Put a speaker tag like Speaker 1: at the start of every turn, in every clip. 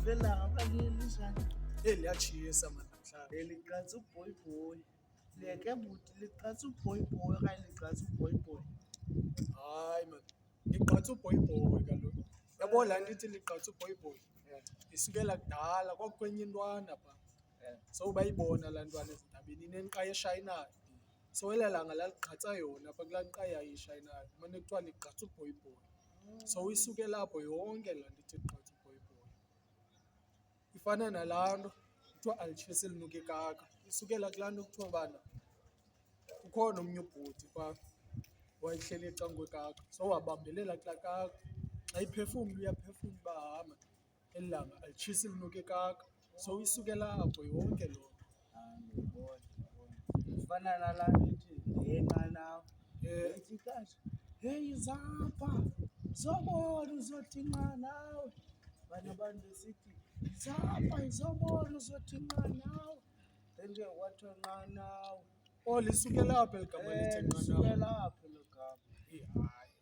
Speaker 1: Vela abalilishana.
Speaker 2: Liyatshisa mani namhlanje.
Speaker 1: Liqatsa uboy boy. Leke buti liqatsa uboy boy okanye liqatsa uboy boy.
Speaker 2: Hayi man, ligqatsa uboy boy kaloku. Yabo laa nto ithi ligqatsa uboy boy isukela kudala kwakukwenye intwana phaa. So bayibona laa ntwana ezindabeni inenkqa eshayinayo. So elaa langa laligqatsa yona apha kulaa nkqa yayo ishayinayo kumane kuthiwa ligqatsa uboy boy. So isukela apho yonke laa nto ithi ligqatsa uboy boy. Ifana nalaa nto kuthiwa alitshisi linuka ikaka. Isukela kulaa nto kuthiwa ubana ukhona omnye ubhuti phaa wayehleli ecan'kwekaka. So wabambelela kulaa kaka. Xa iphefumla uyaphefumla uba hama eli langa alitshisi linuka ikaka. So isukela apho yonke loo nto.
Speaker 1: Ifana nalaa nto ithi ngenqa nawe. Ithi kahle. Hey zapha zobona uzothi nqa nawe. Bana abantu besithi zapha izobona uzothi nqa nawe. Enje kwathiwa nqa nawe.
Speaker 2: Oh lisukela apho eli gama lithi nqa nawe.
Speaker 1: Lisukela apho elo gama.
Speaker 2: Hayi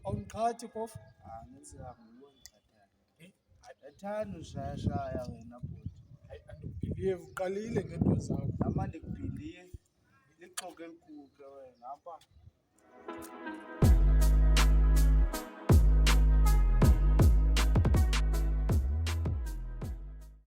Speaker 2: awundiqhathi phofu.
Speaker 1: Ngizama ubondiqhathayo. Ethanda ushayashaya wena bhuti.
Speaker 2: Hayi andikubhiliyevi uqalile ngeento zakho.
Speaker 1: Nama ndikubhiliye lixoke likuke wena apha.